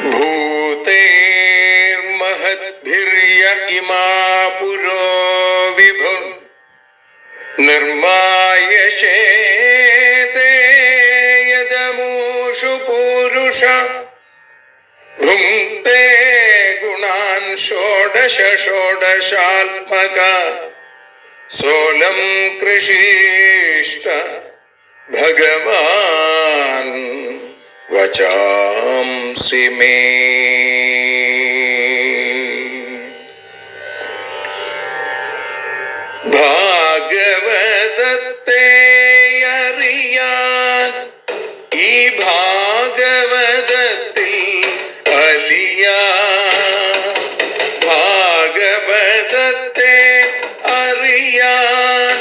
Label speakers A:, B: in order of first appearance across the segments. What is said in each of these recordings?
A: भूतेर्महद्भिर्य इमा पुरो विभुः निर्मायशेते यदमूषु पूरुष भुङ्क्ते गुणान् षोडश षोडशात्मका सोऽलं कृषीष्ट भगवान् वचांसि मे। ഭാഗവതത്തെ അറിയാൻ ഈ ഭാഗവതത്തിൽ അലിയാൻ, ഭാഗവതത്തെ അറിയാൻ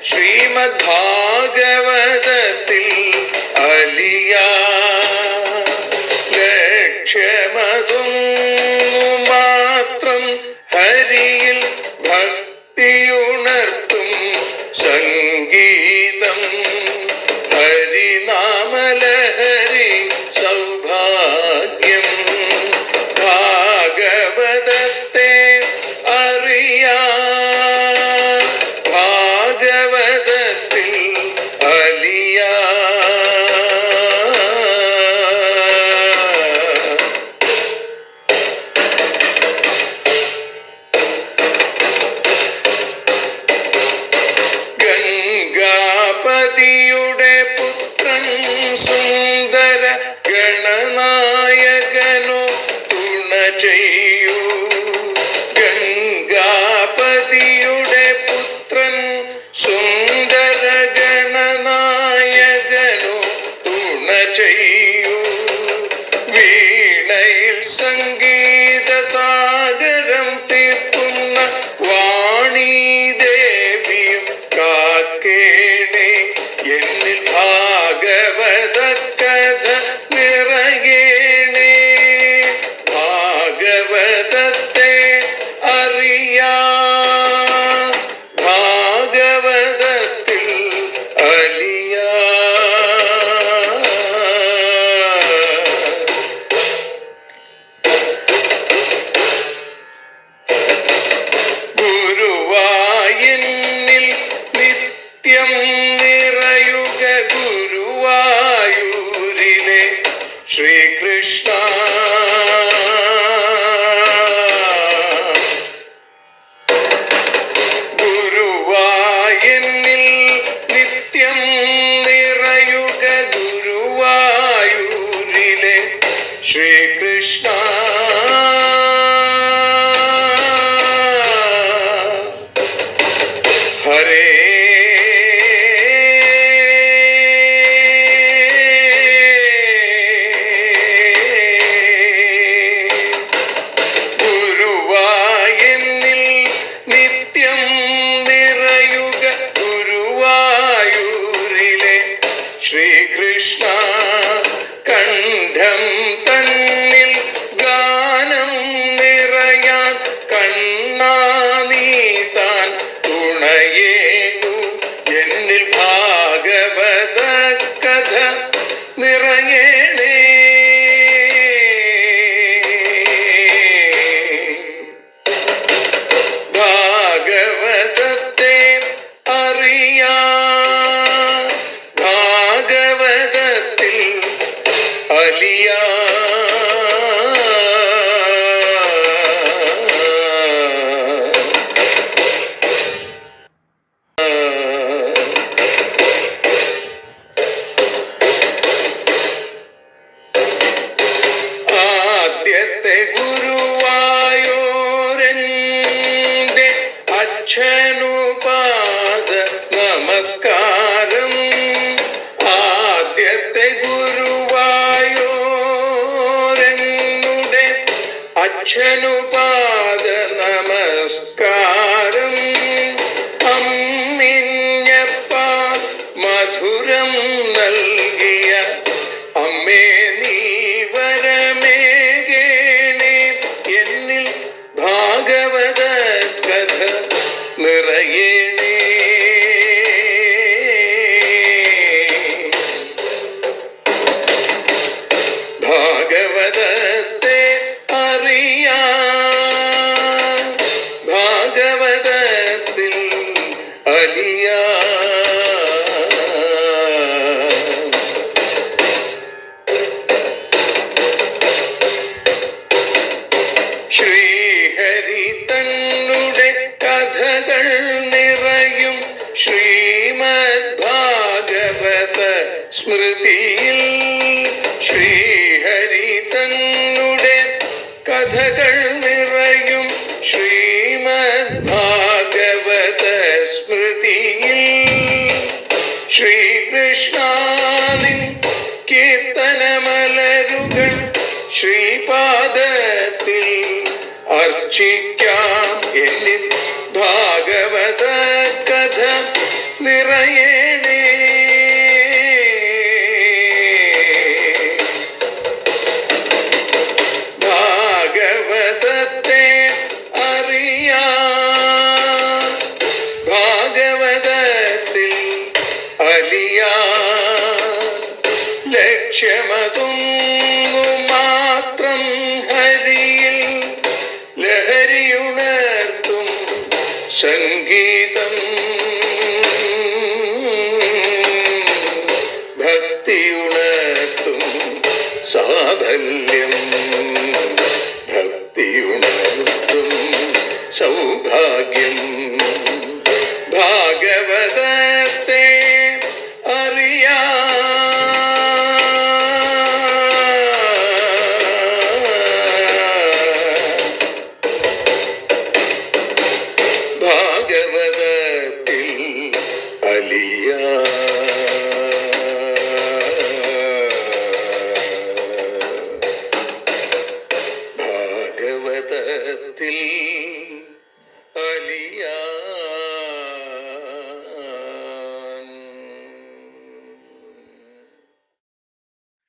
A: ശ്രീമദ് ഭാഗവതത്തിൽ അലിയാൻ, ലക്ഷ്യമതും മാത്രം ഹരിയിൽ ഭക്തിയുണർത്തും സംഗീതം ഹരിനാമലഹരി സൗഭാഗ്യം. ഭാഗവതത്തെ അറിയാൻ ഭാഗവതത്തിൽ അലിയാൻ. ഗംഗാപതിയുടെ പുത്രൻ സുന്ദര ഗണനായകനോ തുണ ചെയ്യൂ. ഗംഗാപതിയുടെ പുത്രൻ സുന്ദര ഗണനായകനോ തുണ ചെയ്യൂ. വീണയിൽ സംഗീത സാഗരം തീർക്കുന്ന വാണീദേവിയും കാക്കേണേ എന്നിൽ ഭാഗവത കഥ നിറയേണേ. ഭാഗവതത്തെ അറിയാൻ ഭാഗവതത്തിൽ അലിയാൻ. ഗുരുവായൂരിൽ നിത്യം നിറയുക ഗുരുവായൂരിലെ ശ്രീകൃഷ്ണ. ഗുരുവായൂരിൽ നിത്യം നിറയുക ഗുരുവായൂരിലെ ശ്രീകൃഷ്ണ. ഹരേ ഗുരുവായൂരിൽ നിത്യം നിറയുക ഗുരുവായൂരിലെ ശ്രീകൃഷ്ണ. കണ്ഠം തന്നിൽ ഗാനം നിറയാൻ കണ്ണാ നീ താൻ തുണയേകു. എന്നിൽ ഭാഗവത കഥ നിറയേണേ. ഭാഗവതത്തെ അറിയാൻ ഭാഗവതത്തിൽ അലിയാൻ. ആദ്യത്തെ ഗുരുവായൂരന്റെ അച്ഛനുപാദ നമസ്കാരം. ആദ്യത്തെ ഗുരുവായൂരനുടെ അച്ഛനുപാദ നമസ്കാരം. അമ്മിഞ്ഞപ്പാൽ മധുരം നൽകിയ അമ്മേ നീ വരമേകേണേ. എന്നിൽ ഭാഗവത കഥ നിറയേണേ. ഭാഗവതത്തെ അലിയാ. ശ്രീഹരി തന്നുടെ കഥകൾ നിറയും ശ്രീമദ് ഭാഗവത സ്മൃതിയിൽ. ശ്രീഹരി തന്നുടെ കഥകൾ നിറയും ശ്രീമദ് ഭാഗവത സ്മൃതിയിൽ. ശ്രീകൃഷ്ണാനിൻ കീർത്തനമലരുകൾ ശ്രീപാദത്തിൽ അർച്ചിക്കാം. എന്നിൽ ഭാഗവത കഥ നിറയേണേ. ഭാഗവതത്തെ അറിയാൻ, ഭാഗവതത്തിൽ അലിയാൻ. ലക്ഷ്യമതൊന്നു മാത്രം ഹരിയിൽ ലഹരിയുണർത്തും സംഗീതം. ഭക്തിയുണർത്തും സാഫല്യം. ഭക്തിയുണർത്തും സൗഭാഗ്യം. ഭാഗവതത്തെ അറിയാൻ, ഭാഗവതത്തിൽ അലിയാൻ. ഭാഗവതത്തിൽ അലിയാൻ.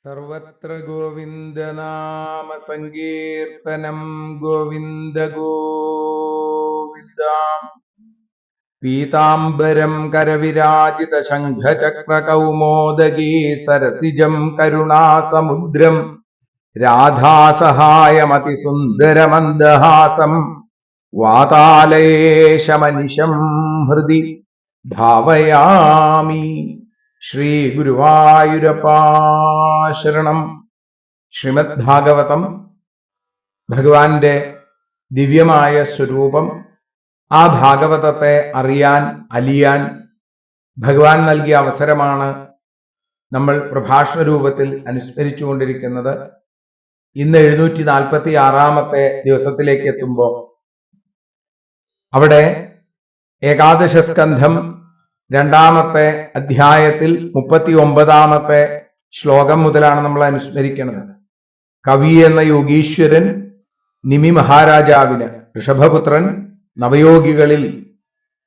B: സർവത്ര ഗോവിന്ദനാമ സങ്കീർത്തനം. ഗോവിന്ദ ഗോവിന്ദ. പീതാംബരം കരവിരാജിത ശംഖചക്രകൗമോദഗീ സരസിജം കരുണാസമുദ്രം രാധാസഹായമതിസുന്ദരമന്ദഹാസം വാതാലയേശമനിശം ഹൃദി ഭാവയാമി. ശ്രീ ഗുരുവായൂരപ്പാ ശരണം. ശ്രീമദ് ഭാഗവതം ഭഗവാന്റെ ദിവ്യമായ സ്വരൂപം. ആ ഭാഗവതത്തെ അറിയാൻ, അലിയാൻ ഭഗവാൻ നൽകിയ അവസരമാണ് നമ്മൾ പ്രഭാഷണ രൂപത്തിൽ അനുസ്മരിച്ചുകൊണ്ടിരിക്കുന്നത്. ഇന്ന് 746 ദിവസത്തിലേക്ക് എത്തുമ്പോൾ അവിടെ ഏകാദശ സ്കന്ധം 2-ാമത്തെ അധ്യായത്തിൽ 39-ാമത്തെ ശ്ലോകം മുതലാണ് നമ്മൾ അനുസ്മരിക്കുന്നത്. കവി എന്ന യോഗീശ്വരൻ നിമി മഹാരാജാവിന്, ഋഷഭപുത്രൻ, നവയോഗികളിൽ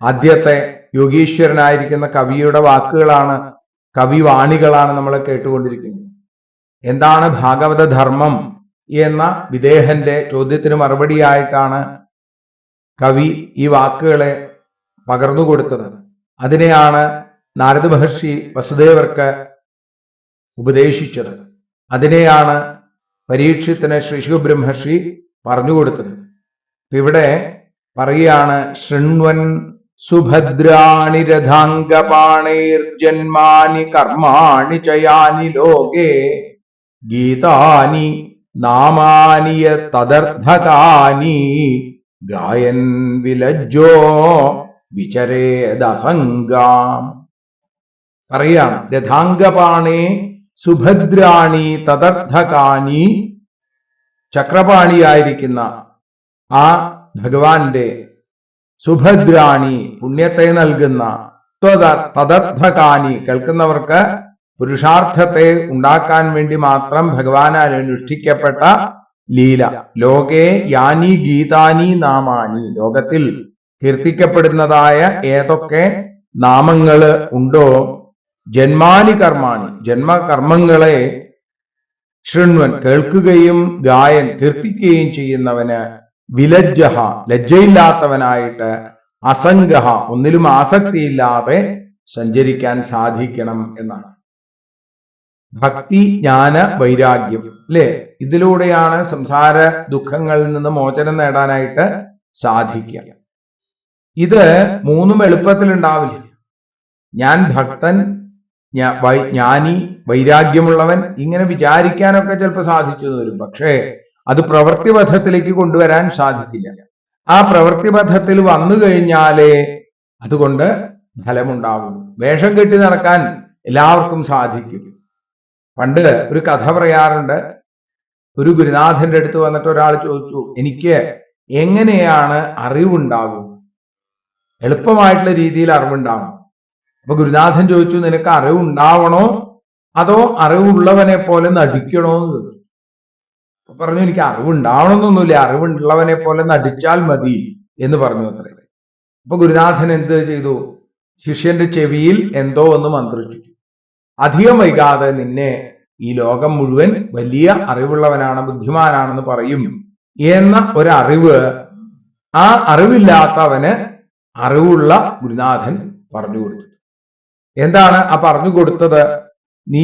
B: ആദ്യത്തെ യോഗീശ്വരനായിരിക്കുന്ന കവിയുടെ വാക്കുകളാണ്, കവിവാണികളാണ് നമ്മൾ കേട്ടുകൊണ്ടിരിക്കുന്നത്. എന്താണ് ഭാഗവത ധർമ്മം എന്ന വിദേഹന്റെ ചോദ്യത്തിന് മറുപടിയായിട്ടാണ് കവി ഈ വാക്കുകളെ പകർന്നുകൊടുത്തത്. അതിനെയാണ് നാരദ മഹർഷി വസുദേവർക്ക് ഉപദേശിച്ചത്. അതിനെയാണ് പരീക്ഷത്തിന് ശ്രീ ബ്രഹ്മർഷി പറഞ്ഞുകൊടുത്തത്. ഇവിടെ പറയുകയാണ്, ശൃണ്വൻ സുഭദ്രാണി രഥാംഗപാണൈർജന്മാനി കർമാണി ചയാനി ലോകേ ഗീതാനി നാമാനി തദർത്ഥകാനി ഗായൻ വിലജ്ജോ വിചരേദസംഗാം. പറയാണ്, രഥാംഗപാണേ സുഭദ്രാണി തദർത്ഥകാനി. ചക്രപാണിയായിരിക്കുന്ന ആ ഭഗവാന്റെ സുഭദ്രാണി പുണ്യത്തെ നൽകുന്ന, തദർത്ഥകാനി കേൾക്കുന്നവർക്ക് പുരുഷാർത്ഥത്തെ ഉണ്ടാക്കാൻ വേണ്ടി മാത്രം ഭഗവാനാൽ അനുഷ്ഠിക്കപ്പെട്ട ലീല. ലോകേ യാനി ഗീതാനി നാമാനി. ലോകത്തിൽ കീർത്തിക്കപ്പെടുന്നതായ ഏതൊക്കെ നാമങ്ങള് ഉണ്ടോ, ജന്മാനി കർമാണി ജന്മകർമ്മങ്ങളെ ശൃണ്വൻ കേൾക്കുകയും ഗായൻ കീർത്തിക്കുകയും ചെയ്യുന്നവന് വിലജ്ജഹ ലജ്ജയില്ലാത്തവനായിട്ട് അസംഗഹ ഒന്നിലും ആസക്തിയില്ലാതെ സഞ്ചരിക്കാൻ സാധിക്കണം എന്നാണ്. ഭക്തി, ജ്ഞാന, വൈരാഗ്യം അല്ലെ, ഇതിലൂടെയാണ് സംസാര ദുഃഖങ്ങളിൽ നിന്ന് മോചനം നേടാനായിട്ട് സാധിക്കുക. ഇത് മൂന്നും എളുപ്പത്തിൽ ഉണ്ടാവില്ല. ഞാൻ ഭക്തൻ, ജ്ഞാനി, വൈരാഗ്യമുള്ളവൻ, ഇങ്ങനെ വിചാരിക്കാനൊക്കെ ചിലപ്പോൾ സാധിച്ചു വരും. പക്ഷേ അത് പ്രവൃത്തിപഥത്തിലേക്ക് കൊണ്ടുവരാൻ സാധിക്കില്ല. ആ പ്രവൃത്തിപഥത്തിൽ വന്നു കഴിഞ്ഞാലേ അതുകൊണ്ട് ഫലമുണ്ടാവും. വേഷം കെട്ടി നടക്കാൻ എല്ലാവർക്കും സാധിക്കും. പണ്ട് ഒരു കഥ പറയാറുണ്ട്. ഒരു ഗുരുനാഥന്റെ അടുത്ത് വന്നിട്ട് ഒരാൾ ചോദിച്ചു, എനിക്ക് എങ്ങനെയാണ് അറിവുണ്ടാകും, എളുപ്പമായിട്ടുള്ള രീതിയിൽ അറിവുണ്ടാകും? അപ്പൊ ഗുരുനാഥൻ ചോദിച്ചു, നിനക്ക് അറിവുണ്ടാവണോ അതോ അറിവുള്ളവനെ പോലെ നടിക്കണോ എന്ന് ചോദിച്ചു. അപ്പൊ പറഞ്ഞു, എനിക്ക് അറിവുണ്ടാവണമെന്നൊന്നുമില്ല, അറിവുള്ളവനെ പോലെ നടിച്ചാൽ മതി എന്ന് പറഞ്ഞു അത്രേ. അപ്പൊ ഗുരുനാഥൻ എന്ത് ചെയ്തു? ശിഷ്യന്റെ ചെവിയിൽ എന്തോ ഒന്ന് മന്ത്രിച്ചു. അധികം വൈകാതെ നിന്നെ ഈ ലോകം മുഴുവൻ വലിയ അറിവുള്ളവനാണ്, ബുദ്ധിമാനാണെന്ന് പറയും എന്ന ഒരറിവ് ആ അറിവില്ലാത്തവന് അറിവുള്ള ഗുരുനാഥൻ പറഞ്ഞു കൊടുത്തു. എന്താണ് ആ പറഞ്ഞു കൊടുത്തത്? നീ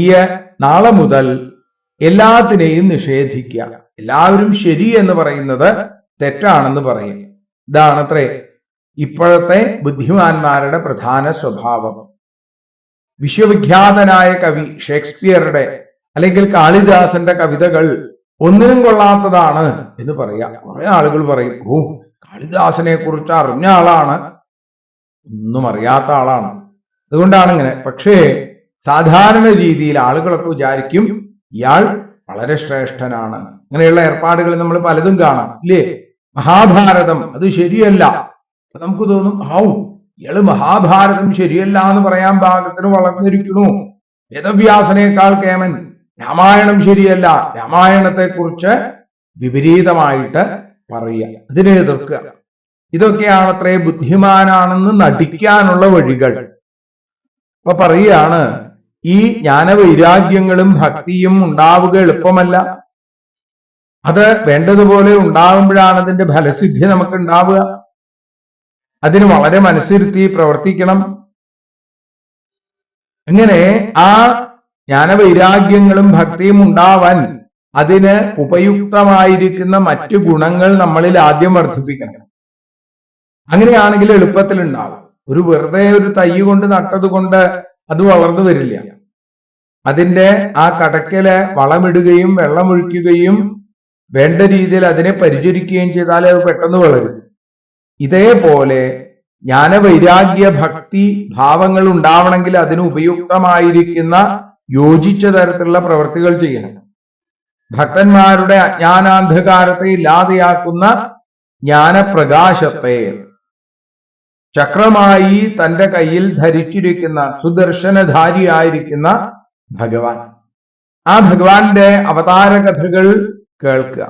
B: നാളെ മുതൽ എല്ലാത്തിനെയും നിഷേധിക്കുക, എല്ലാവരും ശരി എന്ന് പറയുന്നത് തെറ്റാണെന്ന് പറയും. ഇതാണത്രേ ഇപ്പോഴത്തെ ബുദ്ധിമാന്മാരുടെ പ്രധാന സ്വഭാവം. വിശ്വവിഖ്യാതനായ കവി ഷേക്സ്പിയറുടെ അല്ലെങ്കിൽ കാളിദാസന്റെ കവിതകൾ ഒന്നിനും കൊള്ളാത്തതാണ് എന്ന് പറയാം. കുറെ ആളുകൾ പറയും, ഓ കാളിദാസനെ കുറിച്ച് അറിഞ്ഞ ആളാണ്, ഒന്നും അറിയാത്ത ആളാണ്, അതുകൊണ്ടാണ് ഇങ്ങനെ. പക്ഷേ സാധാരണ രീതിയിൽ ആളുകളൊക്കെ വിചാരിക്കും ഇയാൾ വളരെ ശ്രേഷ്ഠനാണ്. അങ്ങനെയുള്ള ഏർപ്പാടുകൾ നമ്മൾ പലതും കാണാം, ഇല്ലേ? മഹാഭാരതം അത് ശരിയല്ല, നമുക്ക് തോന്നും ഇയാള് മഹാഭാരതം ശരിയല്ല എന്ന് പറയാൻ പാകത്തിന് വളർന്നിരിക്കണു, വേദവ്യാസനേക്കാൾ കേമൻ, രാമായണം ശരിയല്ല, രാമായണത്തെ കുറിച്ച് വിപരീതമായിട്ട് പറയുക, അതിനെ എതിർക്കുക. ഇതൊക്കെയാണ് അത്രേ ബുദ്ധിമാനാണെന്ന് നടിക്കാനുള്ള വഴികൾ. അപ്പൊ പറയുകയാണ്, ഈ ജ്ഞാനവൈരാഗ്യങ്ങളും ഭക്തിയും ഉണ്ടാവുക എളുപ്പമല്ല. അത് വേണ്ടതുപോലെ ഉണ്ടാകുമ്പോഴാണ് അതിന്റെ ഫലസിദ്ധി നമുക്ക് ഉണ്ടാവുക. അതിന് വളരെ മനസ്സിരുത്തി പ്രവർത്തിക്കണം. അങ്ങനെ ആ ജ്ഞാനവൈരാഗ്യങ്ങളും ഭക്തിയും ഉണ്ടാവാൻ അതിന് ഉപയുക്തമായിരിക്കുന്ന മറ്റു ഗുണങ്ങൾ നമ്മളിൽ ആദ്യം വർദ്ധിപ്പിക്കണം. അങ്ങനെയാണെങ്കിൽ എളുപ്പത്തിൽ ഉണ്ടാവും. ഒരു വെറുതെ ഒരു തൈ കൊണ്ട് നട്ടത് കൊണ്ട് അത് വളർന്നു വരില്ല. അതിന്റെ ആ കടക്കല് വളമിടുകയും വെള്ളമൊഴിക്കുകയും വേണ്ട രീതിയിൽ അതിനെ പരിചരിക്കുകയും ചെയ്താൽ അത് പെട്ടെന്ന് വളരും. ഇതേപോലെ ജ്ഞാനവൈരാഗ്യ ഭക്തി ഭാവങ്ങൾ ഉണ്ടാവണമെങ്കിൽ അതിന് ഉപയുക്തമായിരിക്കുന്ന യോജിച്ച തരത്തിലുള്ള പ്രവൃത്തികൾ ചെയ്യണം. ഭക്തന്മാരുടെ അജ്ഞാനാന്ധകാരത്തെ ഇല്ലാതെയാക്കുന്ന ജ്ഞാനപ്രകാശത്തെ ചക്രമായി തന്റെ കയ്യിൽ ധരിച്ചിരിക്കുന്ന സുദർശനധാരിയായിരിക്കുന്ന ഭഗവാൻ, ആ ഭഗവാന്റെ അവതാര കഥകൾ കേൾക്കുക.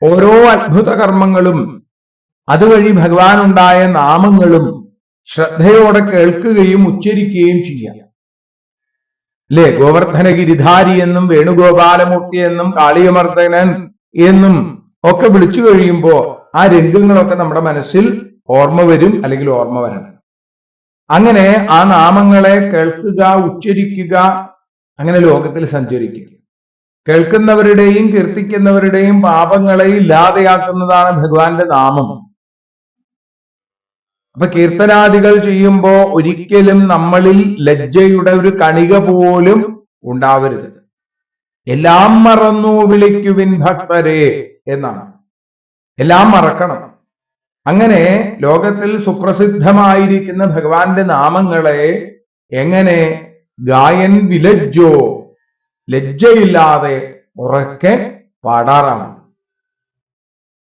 B: ഓരോ അത്ഭുത കർമ്മങ്ങളും അതുവഴി ഭഗവാൻ ഉണ്ടായ നാമങ്ങളും ശ്രദ്ധയോടെ കേൾക്കുകയും ഉച്ചരിക്കുകയും ചെയ്യാം. അല്ലേ? ഗോവർദ്ധന ഗിരിധാരി എന്നും വേണുഗോപാലമൂർത്തി എന്നും കാളിയമർദ്ദനൻ എന്നും ഒക്കെ വിളിച്ചു കഴിയുമ്പോൾ ആ രംഗങ്ങളൊക്കെ നമ്മുടെ മനസ്സിൽ ഓർമ്മ വരും, അല്ലെങ്കിൽ ഓർമ്മ വരണം. അങ്ങനെ ആ നാമങ്ങളെ കേൾക്കുക, ഉച്ചരിക്കുക, അങ്ങനെ ലോകത്തിൽ സഞ്ചരിക്കുക. കേൾക്കുന്നവരുടെയും കീർത്തിക്കുന്നവരുടെയും പാപങ്ങളെ ഇല്ലാതെയാക്കുന്നതാണ് ഭഗവാന്റെ നാമം. അപ്പൊ കീർത്തനാദികൾ ചെയ്യുമ്പോ ഒരിക്കലും നമ്മളിൽ ലജ്ജയുടെ ഒരു കണിക പോലും ഉണ്ടാവരുത്. എല്ലാം മറന്നു വിളിക്കുവിൻ ഭക്തരെ എന്നാണ്. എല്ലാം മറക്കണം. അങ്ങനെ ലോകത്തിൽ സുപ്രസിദ്ധമായിരിക്കുന്ന ഭഗവാന്റെ നാമങ്ങളെ എങ്ങനെ ഗായൻ വിലജ്ജോ, ലജ്ജയില്ലാതെ ഉറക്കെ പാടാറാണ്.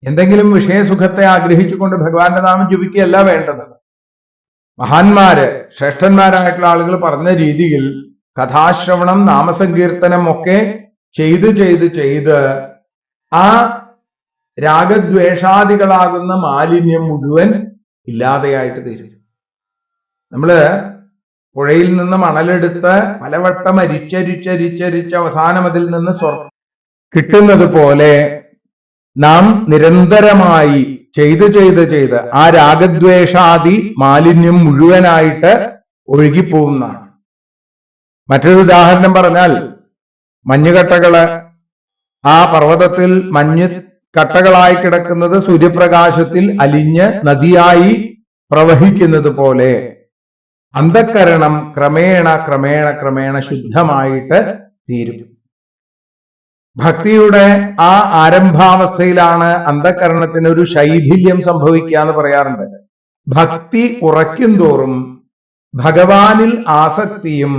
B: എന്തെങ്കിലും വിഷയസുഖത്തെ ആഗ്രഹിച്ചുകൊണ്ട് ഭഗവാന്റെ നാമം ജപിക്കുകയല്ല വേണ്ടത്. മഹാന്മാര്, ശ്രേഷ്ഠന്മാരായിട്ടുള്ള ആളുകൾ പറഞ്ഞ രീതിയിൽ കഥാശ്രവണം, നാമസങ്കീർത്തനം ഒക്കെ ചെയ്ത് ആ രാഗദ്വേഷാദികളാകുന്ന മാലിന്യം മുഴുവൻ ഇല്ലാതെയായിട്ട് തീരും. നമ്മള് പുഴയിൽ നിന്ന് മണലെടുത്ത് പലവട്ടം അരിച്ചരിച്ചരിച്ചരിച്ച് അവസാനം അതിൽ നിന്ന് കിട്ടുന്നത് പോലെ നാം നിരന്തരമായി ചെയ്ത് ആ രാഗദ്വേഷാദി മാലിന്യം മുഴുവനായിട്ട് ഒഴുകിപ്പോകുന്നതാണ്. മറ്റൊരു ഉദാഹരണം പറഞ്ഞാൽ, മഞ്ഞുകട്ടകള്, ആ പർവ്വതത്തിൽ മഞ്ഞ് കട്ടകളായി കിടക്കുന്നത് സൂര്യപ്രകാശത്തിൽ അലിഞ്ഞ് നദിയായി പ്രവഹിക്കുന്നത് പോലെ അന്ധക്കരണം ക്രമേണ ക്രമേണ ക്രമേണ ശുദ്ധമായിട്ട് തീരും. ഭക്തിയുടെ ആ ആരംഭാവസ്ഥയിലാണ് അന്ധക്കരണത്തിന് ഒരു ശൈഥില്യം സംഭവിക്കുക എന്ന് പറയാറുണ്ട്. ഭക്തി ഉറയ്ക്കും തോറും ഭഗവാനിൽ ആസക്തിയും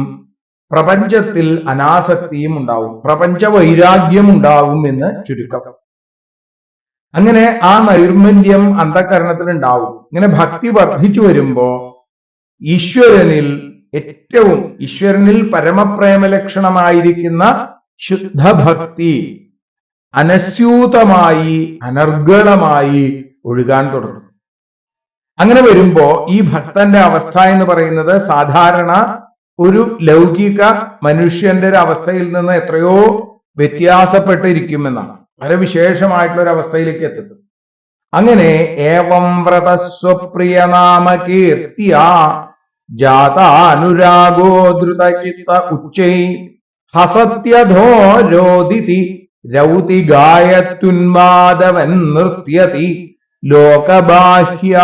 B: പ്രപഞ്ചത്തിൽ അനാസക്തിയും ഉണ്ടാവും, പ്രപഞ്ച വൈരാഗ്യം ഉണ്ടാവും എന്ന് ചുരുക്കം. അങ്ങനെ ആ നൈർമല്യം അന്ധക്കരണത്തിന് ഉണ്ടാവും. ഇങ്ങനെ ഭക്തി വർദ്ധിച്ചു വരുമ്പോ ഈശ്വരനിൽ പരമപ്രേമ ലക്ഷണമായിരിക്കുന്ന ശുദ്ധഭക്തി അനസ്യൂതമായി അനർഗളമായി ഒഴുകാൻ തുടങ്ങും. അങ്ങനെ വരുമ്പോ ഈ ഭക്തന്റെ അവസ്ഥ എന്ന് പറയുന്നത് സാധാരണ ഒരു ലൗകിക മനുഷ്യന്റെ ഒരു അവസ്ഥയിൽ നിന്ന് എത്രയോ വ്യത്യാസപ്പെട്ടിരിക്കുമെന്നാണ്, വളരെ വിശേഷമായിട്ടുള്ള ഒരു അവസ്ഥയിലേക്ക് എത്തുന്നത്. അങ്ങനെ ഏവം വ്രതസ്വപ്രിയനാമ കീർത്തിയ ജാതാനുരാഗോ ധൃതചിത്ത ഉച്ചൈ ഹസത്യധോ രോദിതി രൗതി ഗായത്യുന്മാദവൻ നൃത്യതി ലോകബാഹ്യ.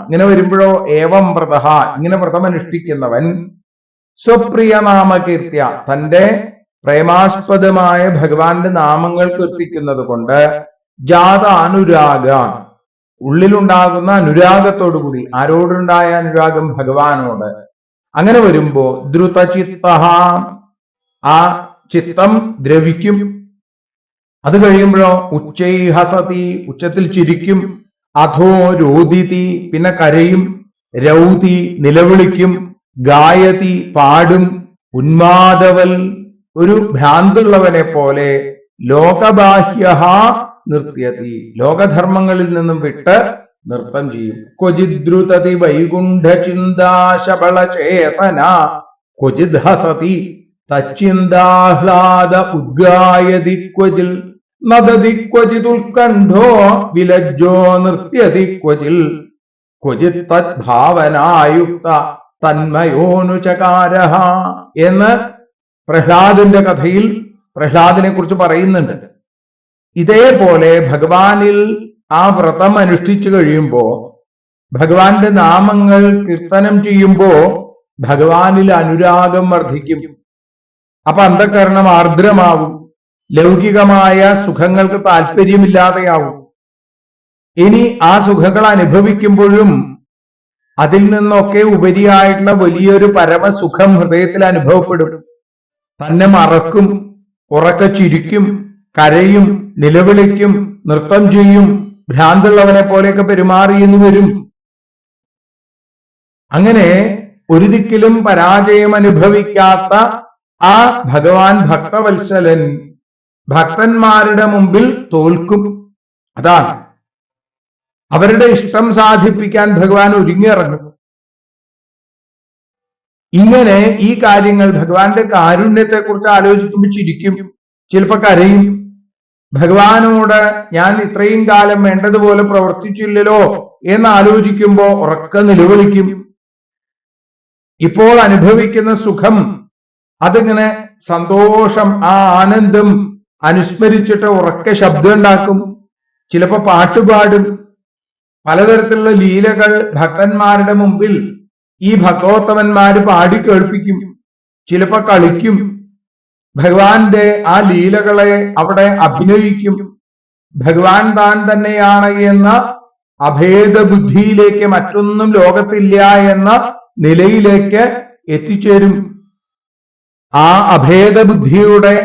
B: ഇങ്ങനെ വരുമ്പോഴോ ഏവം വ്രത, ഇങ്ങനെ വ്രതമനുഷ്ഠിക്കുന്നവൻ സ്വപ്രിയ നാമകീർത്തിയ, തന്റെ പ്രേമാസ്പദമായ ഭഗവാന്റെ നാമങ്ങൾ കീർത്തിക്കുന്നത് കൊണ്ട് ജാത അനുരാഗ, ഉള്ളിലുണ്ടാകുന്ന അനുരാഗത്തോടുകൂടി. ആരോടുണ്ടായ അനുരാഗം? ഭഗവാനോട്. അങ്ങനെ വരുമ്പോ ദ്രുതചിത്ത, ആ ചിത്തം ദ്രവിക്കും. അത് കഴിയുമ്പോഴോ ഉച്ചൈ ഹസതി, ഉച്ചത്തിൽ ചിരിക്കും. അധോ രോദിതി, പിന്നെ കരയും. രൗതി, നിലവിളിക്കും. ഗായതി, പാടും. ഉന്മാദവൽ, ഒരു ഭ്രാന്തുള്ളവനെ പോലെ. ലോകബാഹ്യ നൃത്യതി, ലോകധർമ്മങ്ങളിൽ നിന്നും വിട്ട് നൃത്തം ചെയ്യും. ക്വചിദ്രുതതി വൈകുണ്ഠ ചിന്താശബള ചേതന ക്വചിദ് ഹസതി തച്ചിന്താഹ്ലാദ ഉദ്ഗായതി ക്വചിൽ നദതി ക്വചിതുൽക്കണ്ഠോ വിലജ്ജോ നൃത്യതി ക്വചിൽ ക്വചിത് തദ്ഭാവനായുക്ത തന്മയോനുചകാര എന്ന് പ്രഹ്ലാദന്റെ കഥയിൽ പ്രഹ്ലാദിനെ കുറിച്ച് പറയുന്നുണ്ട്. ഇതേപോലെ ഭഗവാനിൽ ആ വ്രതം അനുഷ്ഠിച്ചു കഴിയുമ്പോ, ഭഗവാന്റെ നാമങ്ങൾ കീർത്തനം ചെയ്യുമ്പോ ഭഗവാനിൽ അനുരാഗം വർദ്ധിക്കും. അപ്പൊ അന്ധകരണം ആർദ്രമാവും, ലൗകികമായ സുഖങ്ങൾക്ക് താല്പര്യമില്ലാതെയാവും. ഇനി ആ സുഖങ്ങൾ അനുഭവിക്കുമ്പോഴും അതിൽ നിന്നൊക്കെ ഉപരിയായിട്ടുള്ള വലിയൊരു പരമസുഖം ഹൃദയത്തിൽ അനുഭവപ്പെടും. തന്നെ മറക്കും, ഉറക്കെ ചിരിക്കും, കരയും, നിലവിളിക്കും, നൃത്തം ചെയ്യും, ഭ്രാന്തുള്ളവനെ പോലെയൊക്കെ പെരുമാറിയെന്ന് വരും. അങ്ങനെ ഒരു ദിക്കിലും പരാജയം അനുഭവിക്കാത്ത ആ ഭഗവാൻ ഭക്തവത്സലൻ ഭക്തന്മാരുടെ മുമ്പിൽ തോൽക്കും. അതാണ് അവരുടെ ഇഷ്ടം സാധിപ്പിക്കാൻ ഭഗവാൻ ഒരുങ്ങിയിറങ്ങും. ഇങ്ങനെ ഈ കാര്യങ്ങൾ ഭഗവാന്റെ കാരുണ്യത്തെ കുറിച്ച് ആലോചിക്കുമ്പോൾ ചിരിക്കും, ചിലപ്പോ കരയും. ഭഗവാനോട് ഞാൻ ഇത്രയും കാലം വേണ്ടതുപോലെ പ്രവർത്തിച്ചില്ലല്ലോ എന്ന് ആലോചിക്കുമ്പോ ഉറക്ക നിലവിളിക്കും. ഇപ്പോൾ അനുഭവിക്കുന്ന സുഖം, അതിങ്ങനെ സന്തോഷം, ആ ആനന്ദം അനുസ്മരിച്ചിട്ട് ഉറക്കെ ശബ്ദം ഉണ്ടാക്കും. ചിലപ്പോ പാട്ടുപാടും. പലതരത്തിലുള്ള ലീലകൾ ഭക്തന്മാരുടെ മുമ്പിൽ ഈ ഭഗവത്തമന്മാര് പാടി കേൾപ്പിക്കും. ചിലപ്പോ കളിക്കും. ഭഗവാന്റെ ആ ലീലകളെ അവിടെ അഭിനയിക്കും. ഭഗവാൻ താൻ തന്നെയാണ് എന്ന അഭേദ ബുദ്ധിയിലേക്ക്, മറ്റൊന്നും ലോകത്തില്ല എന്ന നിലയിലേക്ക് എത്തിച്ചേരും. ആ അഭേദ ബുദ്ധിയുടെ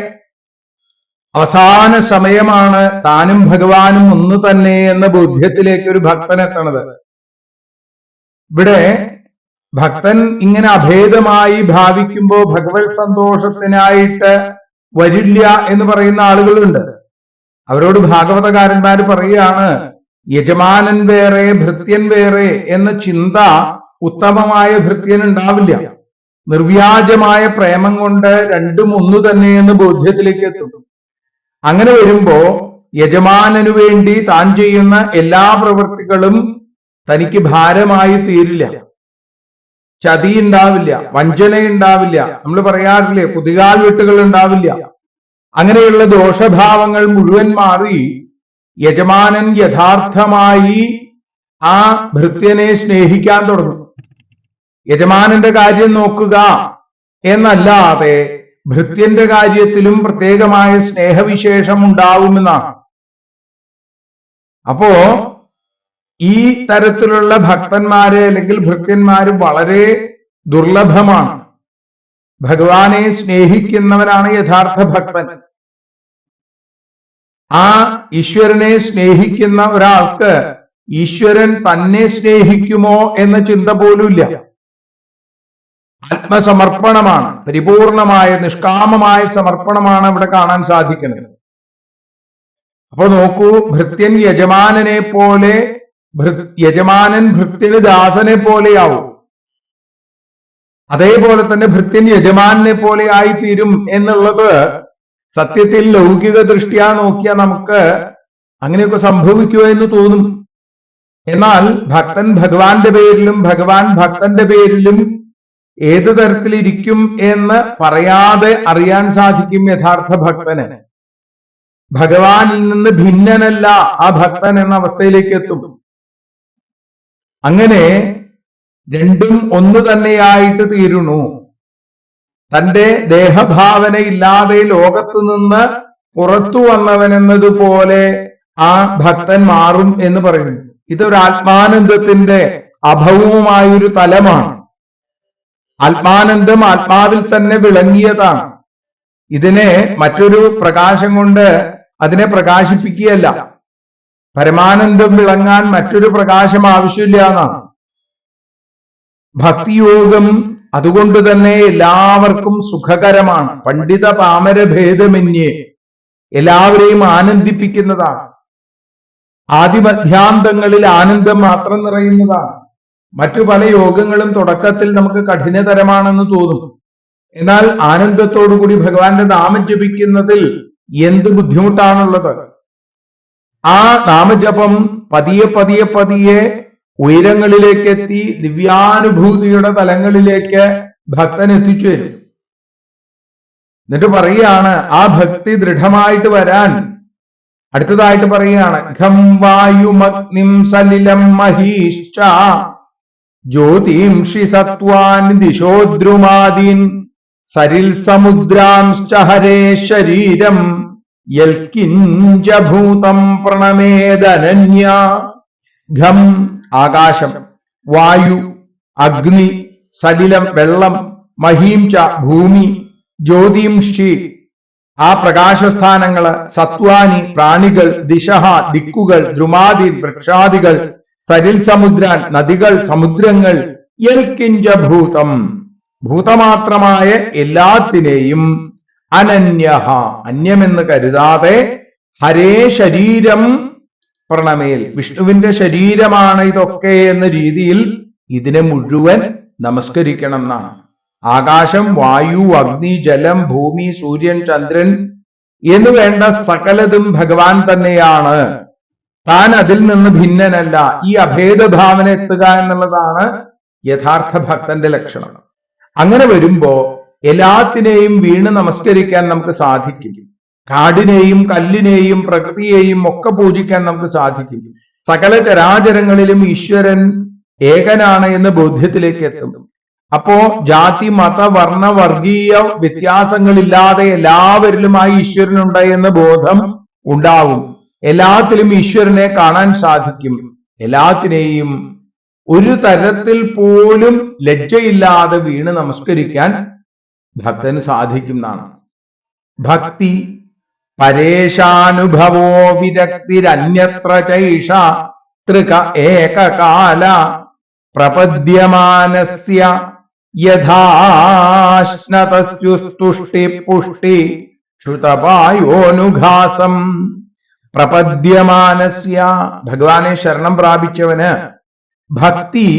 B: അവസാന സമയമാണ് താനും ഭഗവാനും ഒന്ന് തന്നെ എന്ന ബോധ്യത്തിലേക്ക് ഒരു ഭക്തൻ എത്തണത്. ഇവിടെ ഭക്തൻ ഇങ്ങനെ അഭേദമായി ഭാവിക്കുമ്പോ ഭഗവത് സന്തോഷത്തിനായിട്ട് വരില്ല എന്ന് പറയുന്ന ആളുകളുണ്ട്. അവരോട് ഭാഗവതകാരന്മാർ പറയുകയാണ്, യജമാനൻ വേറെ ഭൃത്യൻ വേറെ എന്ന ചിന്ത ഉത്തമമായ ഭൃത്യൻ ഉണ്ടാവില്ല. നിർവ്യാജമായ പ്രേമം കൊണ്ട് രണ്ടും ഒന്നു തന്നെ എന്ന് ബോധ്യത്തിലേക്ക് എത്തും. അങ്ങനെ വരുമ്പോ യജമാനു വേണ്ടി താൻ ചെയ്യുന്ന എല്ലാ പ്രവൃത്തികളും തനിക്ക് ഭാരമായി തീരില്ല. ചതി ഉണ്ടാവില്ല, വഞ്ചന ഉണ്ടാവില്ല, നമ്മൾ പറയാറില്ലേ പുതികാൽ വെട്ടുകൾ ഉണ്ടാവില്ല. അങ്ങനെയുള്ള ദോഷഭാവങ്ങൾ മുഴുവൻ മാറി യജമാനൻ യഥാർത്ഥമായി ആ ഭൃത്യനെ സ്നേഹിക്കാൻ തുടങ്ങും. യജമാനന്റെ കാര്യം നോക്കുക എന്നല്ലാതെ ഭൃത്യന്റെ കാര്യത്തിലും പ്രത്യേകമായ സ്നേഹവിശേഷം ഉണ്ടാവുമെന്നാണ്. അപ്പോ ഈ തരത്തിലുള്ള ഭക്തന്മാര് അല്ലെങ്കിൽ ഭൃത്യന്മാര് വളരെ ദുർലഭമാണ്. ഭഗവാനെ സ്നേഹിക്കുന്നവനാണ് യഥാർത്ഥ ഭക്തൻ. ആ ഈശ്വരനെ സ്നേഹിക്കുന്ന ഒരാൾക്ക് ഈശ്വരൻ തന്നെ സ്നേഹിക്കുമോ എന്ന ചിന്ത പോലുമില്ല. ആത്മസമർപ്പണമാണ്, പരിപൂർണമായ നിഷ്കാമമായ സമർപ്പണമാണ് അവിടെ കാണാൻ സാധിക്കുന്നത്. അപ്പൊ നോക്കൂ, ഭൃത്യൻ യജമാനനെ പോലെ, യജമാനൻ ഭൃത്യന് ദാസനെ പോലെയാവും. അതേപോലെ തന്നെ ഭൃത്യൻ യജമാനെ പോലെ ആയിത്തീരും എന്നുള്ളത് സത്യത്തിൽ ലൗകിക ദൃഷ്ട്യാ നോക്കിയാൽ നമുക്ക് അങ്ങനെയൊക്കെ സംഭവിക്കുമോ എന്ന് തോന്നും. എന്നാൽ ഭക്തൻ ഭഗവാന്റെ പേരിലും ഭഗവാൻ ഭക്തന്റെ പേരിലും ഏതു തരത്തിലിരിക്കും എന്ന് പറയാതെ അറിയാൻ സാധിക്കും യഥാർത്ഥ ഭക്തന്. ഭഗവാനിൽ നിന്ന് ഭിന്നനല്ല ആ ഭക്തൻ എന്ന അവസ്ഥയിലേക്ക് എത്തും. അങ്ങനെ രണ്ടും ഒന്ന് തന്നെയായിട്ട് തീരുന്നു. തന്റെ ദേഹഭാവന ഇല്ലാതെ ലോകത്തു നിന്ന് പുറത്തു വന്നവൻ എന്നതുപോലെ ആ ഭക്തൻ മാറും എന്ന് പറയുന്നു. ഇതൊരു ആത്മാനന്ദത്തിന്റെ അഭൗമമായൊരു തലമാണ്. ആത്മാനന്ദം ആത്മാവിൽ തന്നെ വിളങ്ങിയതാണ്. ഇതിനെ മറ്റൊരു പ്രകാശം കൊണ്ട് അതിനെ പ്രകാശിപ്പിക്കുകയല്ല. പരമാനന്ദം വിളങ്ങാൻ മറ്റൊരു പ്രകാശം ആവശ്യമില്ല എന്നാണ്. ഭക്തിയോഗം അതുകൊണ്ട് തന്നെ എല്ലാവർക്കും സുഖകരമാണ്. പണ്ഡിത പാമര ഭേദമന്യേ എല്ലാവരെയും ആനന്ദിപ്പിക്കുന്നതാണ്. ആദിമധ്യാന്തങ്ങളിൽ ആനന്ദം മാത്രം നിറയുന്നതാണ്. മറ്റു പല യോഗങ്ങളും തുടക്കത്തിൽ നമുക്ക് കഠിനതരമാണെന്ന് തോന്നും. എന്നാൽ ആനന്ദത്തോടുകൂടി ഭഗവാന്റെ നാമം ജപിക്കുന്നതിൽ എന്ത് ബുദ്ധിമുട്ടാണുള്ളത്? ആ നാമജപം പതിയെ പതിയെ പതിയെ ഉയരങ്ങളിലേക്ക് എത്തി ദിവ്യാനുഭൂതിയുടെ തലങ്ങളിലേക്ക് ഭക്തൻ എത്തിച്ചു വരും. എന്നിട്ട് പറയുകയാണ് ആ ഭക്തി ദൃഢമായിട്ട് വരാൻ അടുത്തതായിട്ട് പറയുകയാണ്, ഘം വായുമഗ്നിം സലിലം മഹീശ്ച ജ്യോതിംഷി സത്വാൻ ദിശോദ്രുമാദീൻ സരിൽ സമുദ്രാംശ്ച ഹരേ ശരീരം യൽക്കിഞ്ച ഭൂതം പ്രണമേദനന്യ. ഘം ആകാശം, വായു അഗ്നി, സലിലം വെള്ളം, മഹീം ച ഭൂമി, ജ്യോതിംഷി ആ പ്രകാശസ്ഥാനങ്ങള്, സത്വാനി പ്രാണികൾ, ദിശഹ ദിക്കുകൾ, ദ്രുമാദി വൃക്ഷാദികൾ, സരിൽ സമുദ്രാൻ നദികൾ സമുദ്രങ്ങൾ, യൽക്കിഞ്ച ഭൂതം ഭൂതമാത്രമായ എല്ലാത്തിനെയും അനന്യഹ അന്യമെന്ന് കരുതാതെ ഹരേ ശരീരം പ്രണമേൽ വിഷ്ണുവിന്റെ ശരീരമാണ് ഇതൊക്കെ എന്ന രീതിയിൽ ഇതിനെ മുഴുവൻ നമസ്കരിക്കണം എന്നാണ്. ആകാശം, വായു, അഗ്നി, ജലം, ഭൂമി, സൂര്യൻ, ചന്ദ്രൻ എന്ന് വേണ്ട സകലതും ഭഗവാൻ തന്നെയാണ്. താൻ അതിൽ നിന്ന് ഭിന്നനല്ല. ഈ അഭേദഭാവന എത്തുക എന്നുള്ളതാണ് യഥാർത്ഥ ഭക്തന്റെ ലക്ഷണം. അങ്ങനെ വരുമ്പോ എല്ലാത്തിനെയും വീണ് നമസ്കരിക്കാൻ നമുക്ക് സാധിക്കും. കാടിനെയും കല്ലിനെയും പ്രകൃതിയെയും ഒക്കെ പൂജിക്കാൻ നമുക്ക് സാധിക്കും. സകല ചരാചരങ്ങളിലും ഈശ്വരൻ ഏകനാണ് എന്ന ബോധ്യത്തിലേക്ക് എത്തും. അപ്പോ ജാതി മത വർണ്ണ വർഗീയ വ്യത്യാസങ്ങളില്ലാതെ എല്ലാവരിലുമായി ഈശ്വരനുണ്ട് എന്ന ബോധം ഉണ്ടാവും. എല്ലാത്തിലും ഈശ്വരനെ കാണാൻ സാധിക്കും. എല്ലാത്തിനെയും ഒരു തരത്തിൽ പോലും ലജ്ജയില്ലാതെ വീണ് നമസ്കരിക്കാൻ ഭക്തന് സാധിക്കുന്നതാണ്. ഭക്തി പരേശാനുഭവോ വിരക്തിരന്യത്ര ചൈഷ തൃക ഏകകാല പ്രപദ്യമാനസ്യ യഥാശ്നതസ്യുസ്തുഷ്ടി പുഷ്ടി ശ്രുതപായോനുഘാസം. പ്രപദ്യമാനസ്യ ഭഗവാനെ ശരണം പ്രാപിച്ചവന് ഭക്തി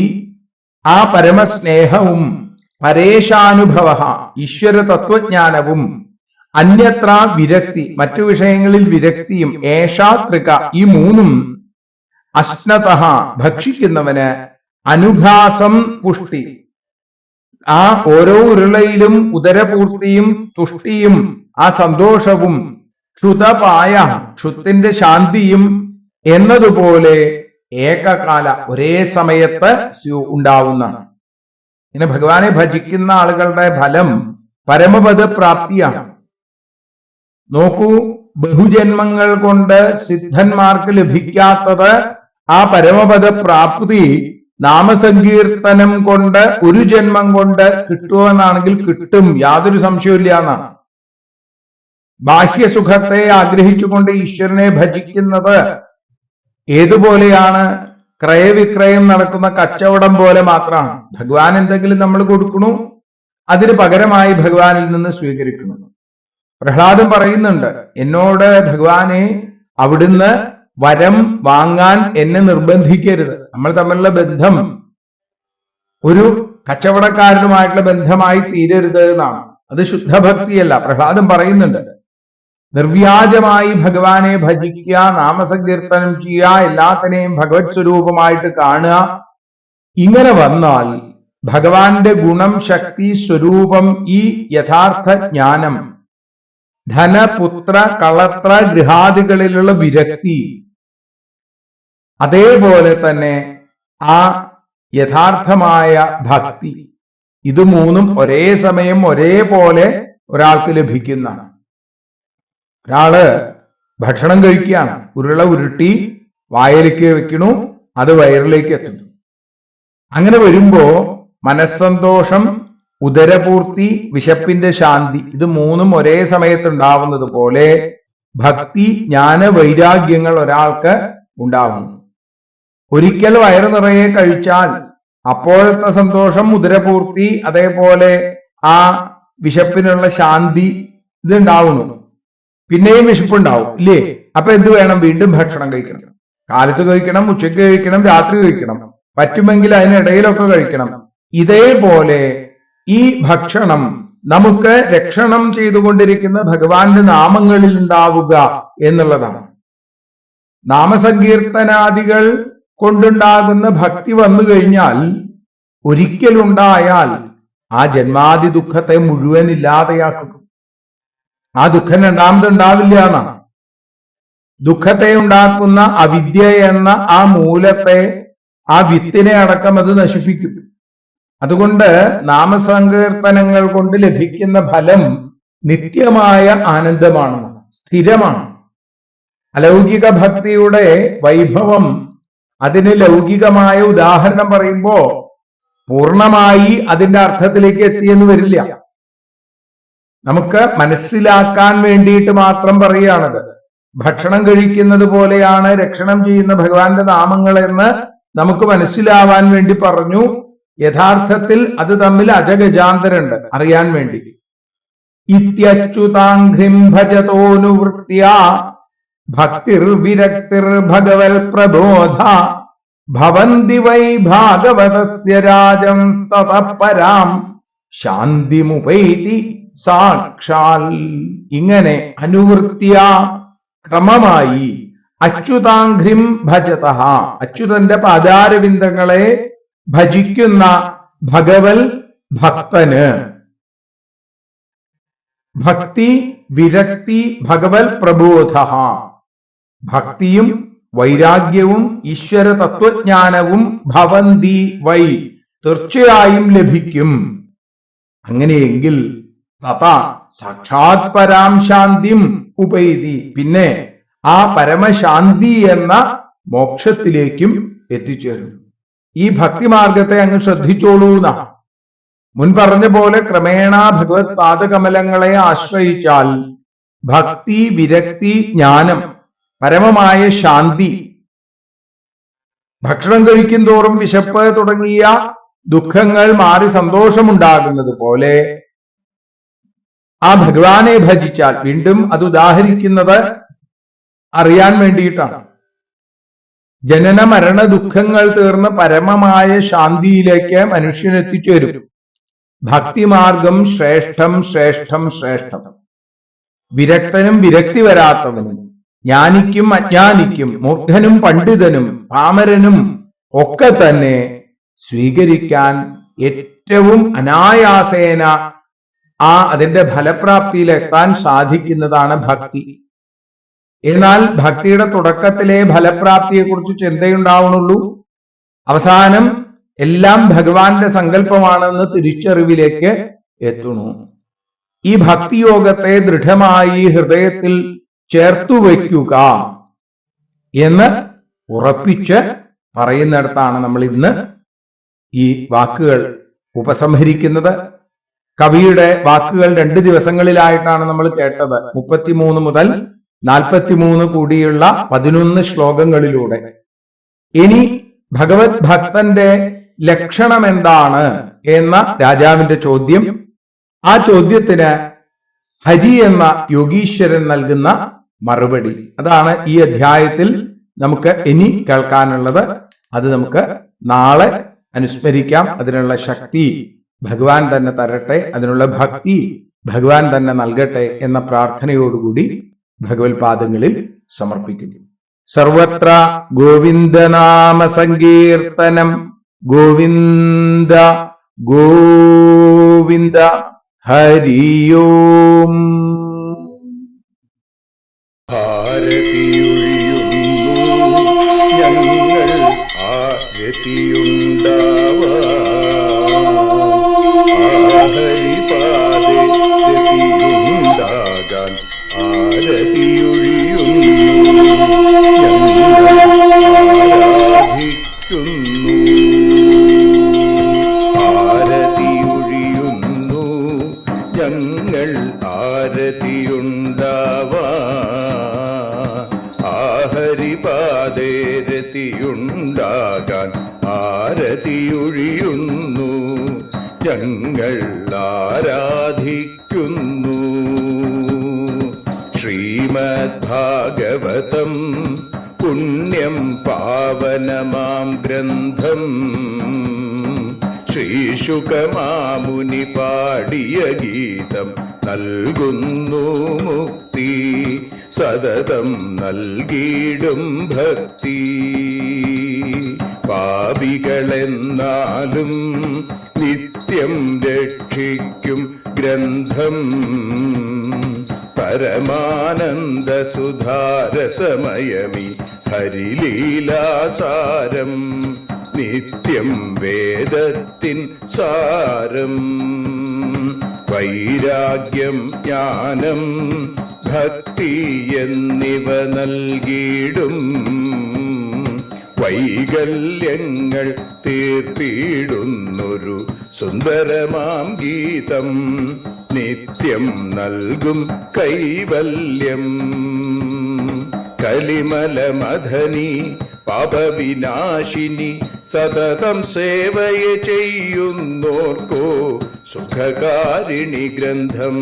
B: ആ പരമസ്നേഹവും പരേശാനുഭവ ഈശ്വര തത്വജ്ഞാനവും അന്യത്ര വിരക്തി മറ്റു വിഷയങ്ങളിൽ വിരക്തിയും ഏഷാത്രിക ഈ മൂന്നും അശ്നത ഭക്ഷിക്കുന്നവന് അനുഘാസം പുഷ്ടി ആ ഓരോ ഉരുളയിലും ഉദരപൂർത്തിയും തുഷ്ടിയും ആ സന്തോഷവും ക്ഷുതപായ ക്ഷുത്തിന്റെ ശാന്തിയും എന്നതുപോലെ ഏകകാല ഒരേ സമയത്ത് ഉണ്ടാവുന്നതാണ്. ഇങ്ങനെ ഭഗവാനെ ഭജിക്കുന്ന ആളുകളുടെ ഫലം പരമപദ പ്രാപ്തിയാണ്. നോക്കൂ, ബഹുജന്മങ്ങൾ കൊണ്ട് സിദ്ധന്മാർക്ക് ലഭിക്കാത്തത് ആ പരമപദ പ്രാപ്തി നാമസങ്കീർത്തനം കൊണ്ട് ഒരു ജന്മം കൊണ്ട് കിട്ടുമെന്നാണെങ്കിൽ കിട്ടും, യാതൊരു സംശയമില്ല എന്നാണ്. ബാഹ്യസുഖത്തെ ആഗ്രഹിച്ചുകൊണ്ട് ഈശ്വരനെ ഭജിക്കുന്നത് ഏതുപോലെയാണ്? ക്രയവിക്രയം നടക്കുന്ന കച്ചവടം പോലെ മാത്രമാണ്. ഭഗവാൻ എന്തെങ്കിലും നമ്മൾ കൊടുക്കണു, അതിന് പകരമായി ഭഗവാനിൽ നിന്ന് സ്വീകരിക്കുന്നു. പ്രഹ്ലാദൻ പറയുന്നുണ്ട്, എന്നോട് ഭഗവാനെ അവിടുന്ന് വരം വാങ്ങാൻ എന്നെ നിർബന്ധിക്കരുത്. നമ്മൾ തമ്മിലുള്ള ബന്ധം ഒരു കച്ചവടക്കാരനുമായിട്ടുള്ള ബന്ധമായി തീരരുത് എന്നാണ്. അത് ശുദ്ധഭക്തിയല്ല. പ്രഹ്ലാദൻ പറയുന്നുണ്ട്, നിർവ്യാജമായി ഭഗവാനെ ഭജിക്കുക, നാമസങ്കീർത്തനം ചെയ്യുക, എല്ലാത്തിനെയും ഭഗവത് സ്വരൂപമായിട്ട് കാണുക. ഇങ്ങനെ വന്നാൽ ഭഗവാന്റെ ഗുണം, ശക്തി, സ്വരൂപം, ഈ യഥാർത്ഥ ജ്ഞാനം, ധനപുത്ര കളത്ര ഗൃഹാദികളിലുള്ള വിരക്തി, അതേപോലെ തന്നെ ആ യഥാർത്ഥമായ ഭക്തി, ഇത് മൂന്നും ഒരേ സമയം ഒരേപോലെ ഒരാൾക്ക് ലഭിക്കുന്നതാണ്. ഒരാള് ഭക്ഷണം കഴിക്കുകയാണ്, ഉരുള ഉരുട്ടി വായിലേക്ക് വെക്കണു, അത് വയറിലേക്ക് എത്തുന്നു. അങ്ങനെ വരുമ്പോ മനസ്സന്തോഷം, ഉദരപൂർത്തി, വിശപ്പിന്റെ ശാന്തി, ഇത് മൂന്നും ഒരേ സമയത്ത് ഉണ്ടാവുന്നത് പോലെ ഭക്തി, ജ്ഞാന, വൈരാഗ്യങ്ങൾ ഒരാൾക്ക് ഉണ്ടാവുന്നു. ഒരിക്കൽ വയറ് നിറയെ കഴിച്ചാൽ അപ്പോഴത്തെ സന്തോഷം, ഉദരപൂർത്തി, അതേപോലെ ആ വിശപ്പിനുള്ള ശാന്തി ഇത് ഉണ്ടാവുന്നു. പിന്നെയും വിശപ്പുണ്ടാവും, ഇല്ലേ? അപ്പൊ എന്ത് വേണം? വീണ്ടും ഭക്ഷണം കഴിക്കണം. കാലത്ത് കഴിക്കണം, ഉച്ചയ്ക്ക് കഴിക്കണം, രാത്രി കഴിക്കണം, പറ്റുമെങ്കിൽ അതിനിടയിലൊക്കെ കഴിക്കണം. ഇതേപോലെ ഈ ഭക്ഷണം നമുക്ക് രക്ഷണം ചെയ്തുകൊണ്ടിരിക്കുന്ന ഭഗവാന്റെ നാമങ്ങളിൽ ഉണ്ടാവുക എന്നുള്ളതാണ്. നാമസങ്കീർത്തനാദികൾ കൊണ്ടുണ്ടാകുന്ന ഭക്തി വന്നു കഴിഞ്ഞാൽ, ഒരിക്കലുണ്ടായാൽ ആ ജന്മാദി ദുഃഖത്തെ മുഴുവൻ ഇല്ലാതെയാക്കും. ആ ദുഃഖം രണ്ടാമതുണ്ടാവില്ല എന്നാണ്. ദുഃഖത്തെ ഉണ്ടാക്കുന്ന അവിദ്യ എന്ന ആ മൂലത്തെ, ആ വിത്തിനെ അടക്കം അത് നശിപ്പിക്കും. അതുകൊണ്ട് നാമസങ്കീർത്തനങ്ങൾ കൊണ്ട് ലഭിക്കുന്ന ഫലം നിത്യമായ ആനന്ദമാണ്, സ്ഥിരമാണ്. അലൗകിക ഭക്തിയുടെ വൈഭവം, അതിന് ലൗകികമായ ഉദാഹരണം പറയുമ്പോ പൂർണ്ണമായി അതിന്റെ അർത്ഥത്തിലേക്ക് എത്തിയെന്ന് വരില്ല. നമുക്ക് മനസ്സിലാക്കാൻ വേണ്ടിയിട്ട് മാത്രം പറയുകയാണത്. ഭക്ഷണം കഴിക്കുന്നത് പോലെയാണ് രക്ഷണം ചെയ്യുന്ന ഭഗവാന്റെ നാമങ്ങൾ എന്ന് നമുക്ക് മനസ്സിലാവാൻ വേണ്ടി പറഞ്ഞു. യഥാർത്ഥത്തിൽ അത് തമ്മിൽ അജഗജാന്തരുണ്ട്, അറിയാൻ വേണ്ടി. ഇത്യച്യുതാംഘ്രിം ഭജതോനുവൃത്യ ഭക്തിർ വിരക്തിർ ഭഗവൽ പ്രബോധ ഭവന്തി വൈ ഭാഗവതസ്യ രാജം തതഃ പരാം ശാന്തിമുപൈതി സാക്ഷാൽ. ഇങ്ങനെ അനുവൃത്യ, ക്രമമായി, അച്യുതാംഘ്രിം ഭജതഃ, അച്യുതന്റെ പാദാരവിന്ദങ്ങളെ ഭജിക്കുന്ന ഭഗവൽ ഭക്തന് ഭക്തി, വിരക്തി, ഭഗവൽ പ്രബോധ, ഭക്തിയും വൈരാഗ്യവും ഈശ്വര തത്വജ്ഞാനവും ഭവന്തി വൈ, തീർച്ചയായും ലഭിക്കും. അങ്ങനെയെങ്കിൽ തഥാ സാക്ഷാത് പരാം ശാന്തിം ഉപൈതി, പിന്നെ ആ പരമശാന്തി എന്ന മോക്ഷത്തിലേക്കും എത്തിച്ചേരും. ഈ ഭക്തിമാർഗത്തെ അങ്ങ് ശ്രദ്ധിച്ചോളൂ എന്നാ. മുൻ പറഞ്ഞ പോലെ ക്രമേണ ഭഗവത് പാദകമലങ്ങളെ ആശ്രയിച്ചാൽ ഭക്തി, വിരക്തി, ജ്ഞാനം, പരമമായ ശാന്തി, ഭക്ഷണം കഴിക്കും തോറും വിശപ്പ് തുടങ്ങിയ ദുഃഖങ്ങൾ മാറി സന്തോഷമുണ്ടാകുന്നത് പോലെ ആ ഭഗവാനെ ഭജിച്ചാൽ, വീണ്ടും അത് ഉദാഹരിക്കുന്നത് അറിയാൻ വേണ്ടിയിട്ടാണ്, ജനന മരണ ദുഃഖങ്ങൾ തീർന്ന് പരമമായ ശാന്തിയിലേക്ക് മനുഷ്യൻ എത്തിച്ചേരും. ഭക്തിമാർഗം ശ്രേഷ്ഠം ശ്രേഷ്ഠം ശ്രേഷ്ഠം. വിരക്തനും വിരക്തി വരാത്തവനും, ജ്ഞാനിക്കും അജ്ഞാനിക്കും, മൂർഖനും പണ്ഡിതനും പാമരനും ഒക്കെ തന്നെ സ്വീകരിക്കാൻ ഏറ്റവും അനായാസേന അതിന്റെ ഫലപ്രാപ്തിയിലെത്താൻ സാധിക്കുന്നതാണ് ഭക്തി. എന്നാൽ ഭക്തിയുടെ തുടക്കത്തിലെ ഫലപ്രാപ്തിയെക്കുറിച്ച് ചിന്തയുണ്ടാവണുള്ളൂ. അവസാനം എല്ലാം ഭഗവാന്റെ സങ്കല്പമാണെന്ന് തിരിച്ചറിവിലേക്ക് എത്തുന്നു. ഈ ഭക്തിയോഗത്തെ ദൃഢമായി ഹൃദയത്തിൽ ചേർത്തു വയ്ക്കുക എന്ന് ഉറപ്പിച്ച് പറയുന്നിടത്താണ് നമ്മൾ ഇന്ന് ഈ വാക്കുകൾ ഉപസംഹരിക്കുന്നത്. കവിയുടെ വാക്കുകൾ 2 ദിവസങ്ങളിലായിട്ടാണ് നമ്മൾ കേട്ടത്. 33 മുതൽ 43 കൂടിയുള്ള 11 ശ്ലോകങ്ങളിലൂടെ. ഇനി ഭഗവത് ഭക്തന്റെ ലക്ഷണം എന്താണ് എന്ന രാജാവിന്റെ ചോദ്യം, ആ ചോദ്യത്തിന് ഹരി എന്ന യോഗീശ്വരൻ നൽകുന്ന മറുപടി, അതാണ് ഈ അധ്യായത്തിൽ നമുക്ക് ഇനി കേൾക്കാനുള്ളത്. അത് നമുക്ക് നാളെ അനുസ്മരിക്കാം. അതിനുള്ള ശക്തി ഭഗവാൻ തന്നെ തരട്ടെ, അതിനുള്ള ഭക്തി ഭഗവാൻ തന്നെ നൽകട്ടെ എന്ന പ്രാർത്ഥനയോടുകൂടി ഭഗവത് പാദങ്ങളിൽ സമർപ്പിക്കുന്നു. സർവത്ര ഗോവിന്ദനാമ സങ്കീർത്തനം. ഗോവിന്ദ ഗോവിന്ദ. ഹരിയോം.
A: ഞങ്ങൾ ആരതിയുണ്ടാവാൻ ഹരിപാദേ രതിയുണ്ടാകാൻ ആരതിയൊഴിയുന്നു. ആരതിയൊഴിയുന്നു. ഞങ്ങൾ ആരതിയുണ്ടാവാൻ ഹരിപാദേ രതിയുണ്ടാകാൻ ആരതിയൊഴിയുന്നു. ഞങ്ങൾ ആരാധിക്കുന്നു. ശ്രീമദ്ഭാഗവതം പുണ്യം പാവനമാം ഗ്രന്ഥം ശ്രീശുകമാമുനി പാടിയ ഗീതം നൽകുന്നു മുക്തി. സതതം നൽകിയിടും ഭക്തി. പാപികളെന്നാലും നിത്യം രക്ഷിക്കും ഗ്രന്ഥം പരമാനന്ദ സുധാരസമയമി ഹരിലീലാസാരം. നിത്യം വേദത്തിൻ സാരം. വൈരാഗ്യം ജ്ഞാനം ഭക്തി എന്നിവ നൽകിയിടും വൈകല്യങ്ങൾ തീർത്തിടുന്നൊരു സുന്ദരമാം ഗീതം. നിത്യം നൽകും കൈവല്യം. കലിമലമഥനി പാപവിനാശിനി സതതം സേവയ ചെയ്യുന്നോർക്കോ സുഖകാരിണി ഗ്രന്ഥം.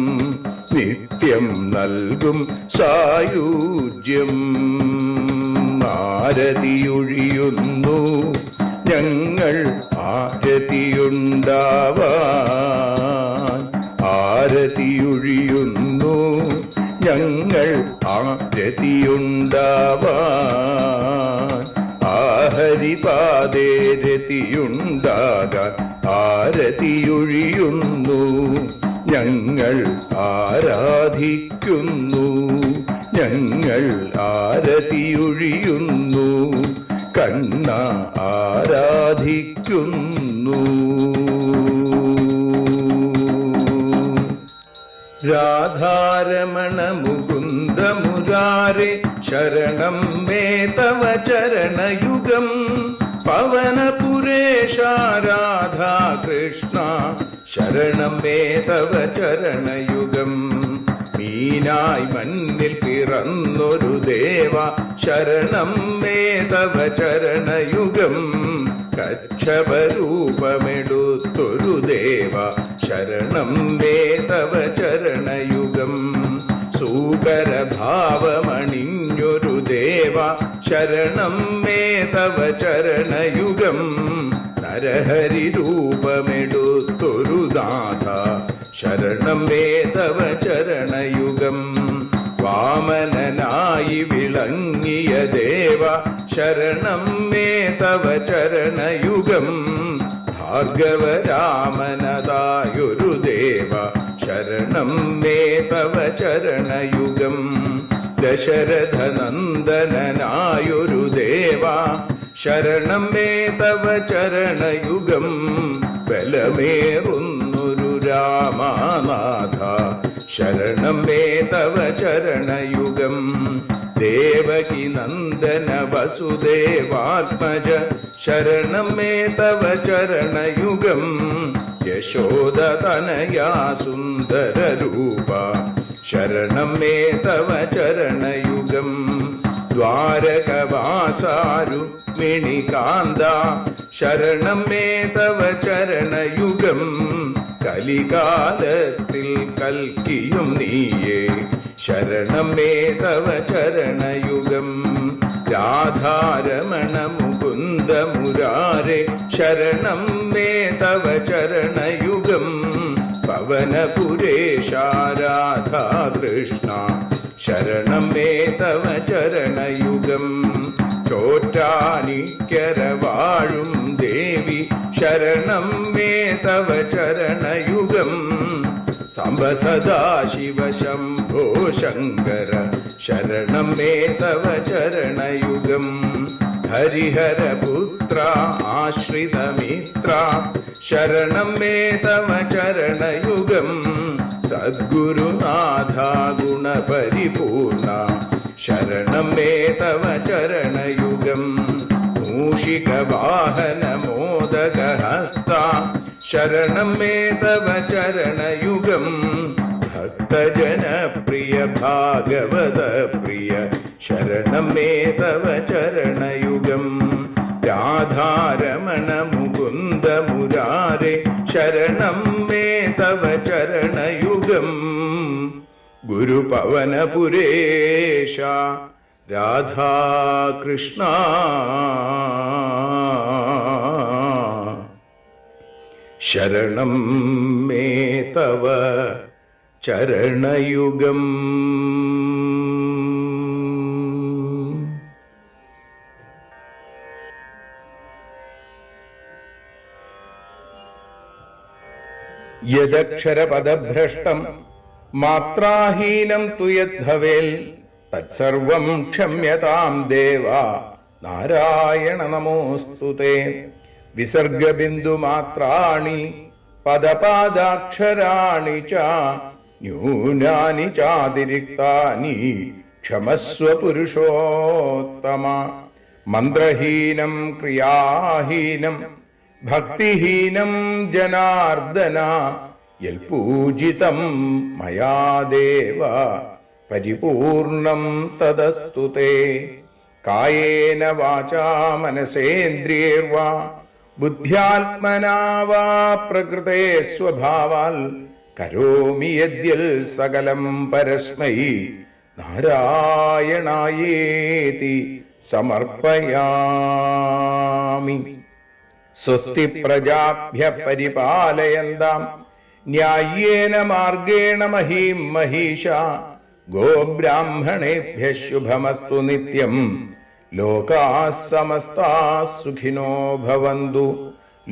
A: നിത്യം നൽകും സായുജ്യം. ആരതിയൊഴിയുന്നു. ഞങ്ങൾ ആരതിയുണ്ടാവാൻ ആരതിയൊഴിയുന്നു. ഞങ്ങൾ ആരതിയുണ്ടാവാൻ ഹരിപാദേ രതിയുണ്ടാകാൻ ആരതിയൊഴിയുന്നു. ഞങ്ങൾ ആരാധിക്കുന്നു. ഞങ്ങൾ ആരതിയൊഴിയുന്നു. കണ്ണ ആരാധിക്കുന്നു. രാധാരമണ മുകുന്ദ മുരാരേ ശരണം മേ തവ ചരണയുഗം. പവനപുരേശ രാധാ കൃഷ്ണ ശരണം മേ തവ ചരണയുഗം. മീനായി മണ്ണിൽ പിറന്നൊരു ദേവ ശരണം മേ തവ ചരണയുഗം. കച്ഛപരൂപമെടുത്തൊരു ദേവ ശരണം മേ തവ ചരണയുഗം. സൂകരഭാവമണിഞ്ഞൊരു ദേവ ശരണം മേ തവ ചരണയുഗം. നരഹരി രൂപമെടുത്തൊരു നാഥ ശരണം മേ തവ ചരണയുഗം. വാമനനായി വിളങ്ങിയ ദേവ ശരണം മേ തവ ചരണയുഗം. ഭാർഗവരാമനതായൊരു ദേവ ശരണം മേ തവ ചരണയുഗം. ദശരഥനന്ദനായൊരു ദേവ ശരണം മേ തവ ചരണയുഗം. ബലമേറുന്നൊരു രാമനാഥ ശരണം മേ തവ ചരണയുഗം. ദേവകി നന്ദന വസുദേവാത്മജ ശരണം മേ തവ ചരണയുഗം. യശോദ തനയാ സുന്ദര രൂപ ശരണം മേ തവ ചരണയുഗം. ദ്വാരകവാസാരുക്മിണികാന്ത ശരണം മേ തവ ചരണയുഗം. കലികാലത്തിൽ കൽക്കിയും നീയേ ശരണം മേ തവ ചരണയുഗം. രാധാരമണ മുകുന്ദ മുരാരേ ശരണം മേ തവ ചരണയുഗം. പവനപുരേശ രാധാ കൃഷ്ണ ശരണം മേ തവ ചരണയുഗം. ചോറ്റാനിക്കര വാഴും ദേവി ശരണം മേ തവ ചരണയുഗം. സാംബ സദാശിവ ശംഭോ ശങ്കര ശരണം മേ തവ ചരണയുഗം. ഹരിഹരപുത്ര ആശ്രിതമിത്ര ശരണം മേ തവ ചരണയുഗം. സദ്ഗുരുനാഥ ഗുണപരിപൂർണ ശരണം മേ തവ ചരണയുഗം. മൂഷിക വാഹന മോദകഹസ്ത ശരണം മേ തവ ചരണയുഗം. ഭക്തജനപ്രിയ ഭാഗവത പ്രിയ ശരണം മേ തവ ചരണയുഗം. രാധാരമണ മുകുന്ദ മുരാരേ ശരണം മേ തവ ചരണയുഗം. ഗുരുപവനപുരേശ രാധാകൃഷ്ണ ശരണം മേ തവ ചരണയുഗം. യദക്ഷരപദഭ്രഷ്ടം മാത്രാഹീനം തു യദ്ഭവേൽ തത്സർവം ക്ഷമ്യതാം ദേവ നാരായണ നമോസ്തുതേ. വിസർഗബിന്ദുമാത്രാണി പദപാദാക്ഷരാണി ച ന്യൂനാനി ചാതിരിക്താനി ക്ഷമസ്വ പുരുഷോത്തമ. മന്ത്രഹീനം ക്രിയാഹീനം ഭക്തിഹീനം ജനാർദ്ദന യൽപൂജിതം മയാ ദേവ പരിപൂർണം തദസ്തു തേ. കായേന വാചാ മനസേന്ദ്രിയൈർവാ ബുദ്ധ്യാത്മനാ വാ പ്രകൃതേ സ്വഭാവാൽ കരോമി യദ്യൽ സകലം പരസ്മൈ നാരായണായേതി സമർപ്പയാമി. സ്വസ്തി പ്രജാഭ്യ പരിപാലയന്താം ന്യായേന മാർഗേണ മഹീം മഹീഷ. ഗോബ്രാഹ്മണേഭ്യഃ ശുഭമസ്തു നിത്യം. ലോകാഃ സമസ്താഃ സുഖിനോ ഭവന്തു.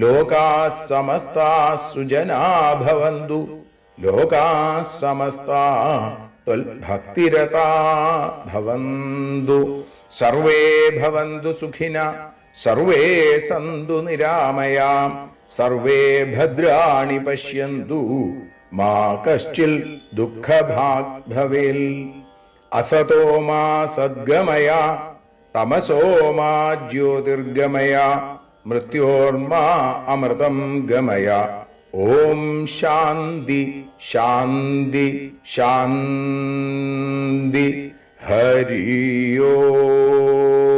A: ലോകാഃ സമസ്താഃ സുജനാ ഭവന്തു. ലോകാഃ സമസ്താഃ ത്വൽഭക്തിരതാ ഭവന്തു. സർവേ ഭവന്തു സുഖിനഃ സർവേ സന്തു നിരാമയാം. സർവേ ഭദ്രാണി പശ്യന്തു മാ കശ്ചിൽ ദുഃഖഭാഗ് ഭവേൽ. അസതോ മാ സദ്ഗമയ തമസോ മാ ജ്യോതിർഗമയ മൃത്യോർമാ അമൃതം ഗമയ. ഓം ശാന്തി ശാന്തി ശാന്തി. ഹരി ഓം.